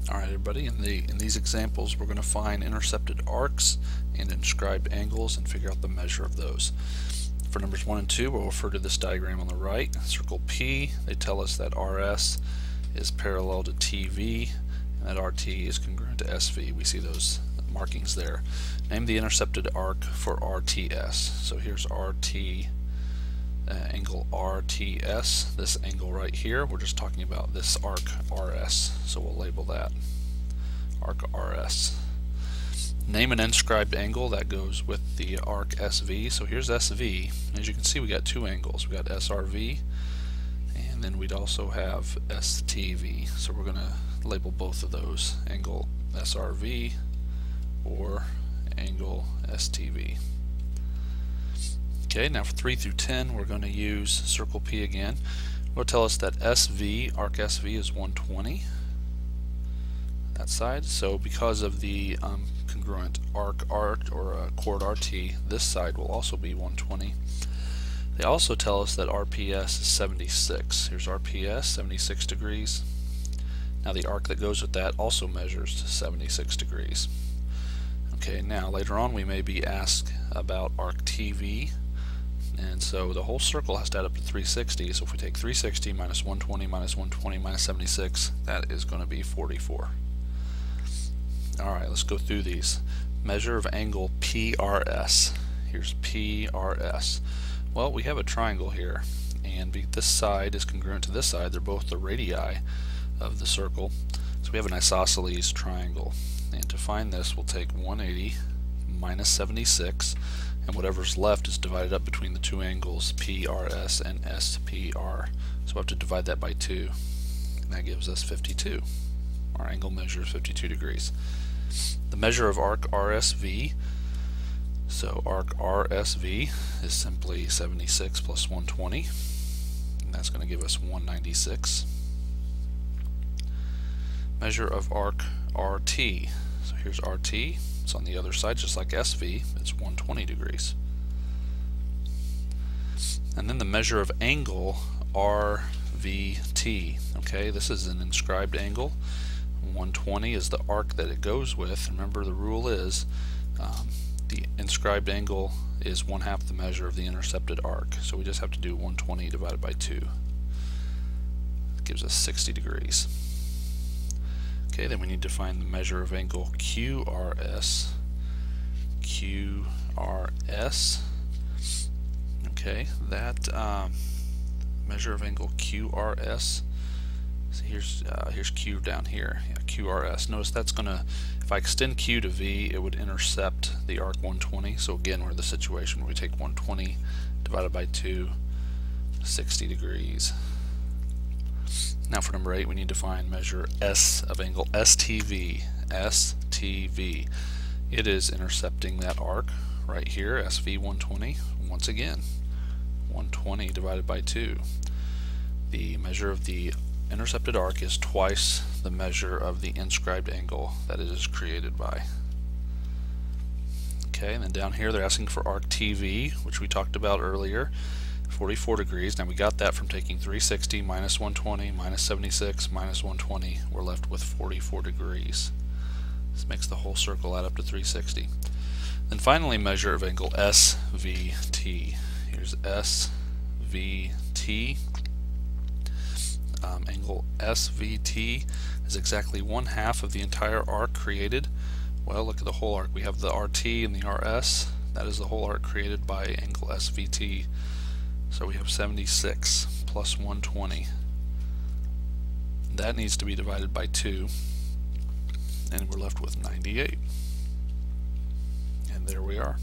Alright everybody, in these examples we're going to find intercepted arcs and inscribed angles and figure out the measure of those. For numbers 1 and 2 we'll refer to this diagram on the right. Circle P, they tell us that RS is parallel to TV and that RT is congruent to SV. We see those markings there. Name the intercepted arc for RTS. So here's RT, angle RTS, this angle right here. We're just talking about this arc RS, so we'll label that arc RS. Name an inscribed angle that goes with the arc SV. So here's SV. As you can see, we got two angles. We got SRV, and then we'd also have STV. So we're going to label both of those, angle SRV or angle STV. Okay, now for 3 through 10 we're going to use circle P again. It will tell us that SV, arc SV, is 120, that side. So because of the congruent arc or chord RT, this side will also be 120. They also tell us that RPS is 76. Here's RPS, 76 degrees. Now the arc that goes with that also measures 76 degrees. Okay, now later on we may be asked about arc TV. And so the whole circle has to add up to 360. So if we take 360 minus 120 minus 120 minus 76, that is going to be 44. Alright, let's go through these. Measure of angle PRS. Here's PRS. Well, we have a triangle here, and this side is congruent to this side. They're both the radii of the circle. So we have an isosceles triangle. And to find this, we'll take 180 minus 76. And whatever's left is divided up between the two angles PRS and SPR. So we'll have to divide that by 2, and that gives us 52. Our angle measure is 52 degrees. The measure of arc RSV, so arc RSV is simply 76 plus 120, and that's going to give us 196. Measure of arc RT, so here's RT. It's on the other side, just like SV, it's 120 degrees. And then the measure of angle RVT. Okay, this is an inscribed angle. 120 is the arc that it goes with. Remember, the rule is the inscribed angle is 1/2 the measure of the intercepted arc. So we just have to do 120 divided by 2. It gives us 60 degrees. Okay, then we need to find the measure of angle QRS. QRS. Okay, that measure of angle QRS. So here's Q down here. Yeah, QRS. Notice that's gonna, if I extend Q to V, it would intercept the arc 120. So again, we're in the situation where we take 120 divided by 2, 60 degrees. Now for number 8, we need to find measure S of angle STV. STV. It is intercepting that arc right here, SV 120. Once again, 120 divided by 2. The measure of the intercepted arc is twice the measure of the inscribed angle that it is created by. Okay, and then down here they're asking for arc TV, which we talked about earlier. 44 degrees. Now we got that from taking 360 minus 120 minus 76 minus 120. We're left with 44 degrees. This makes the whole circle add up to 360. Then finally, measure of angle SVT. Here's SVT. Angle SVT is exactly 1/2 of the entire arc created. Well, look at the whole arc. We have the RT and the RS. That is the whole arc created by angle SVT. So we have 76 plus 120. That needs to be divided by 2, and we're left with 98. And there we are.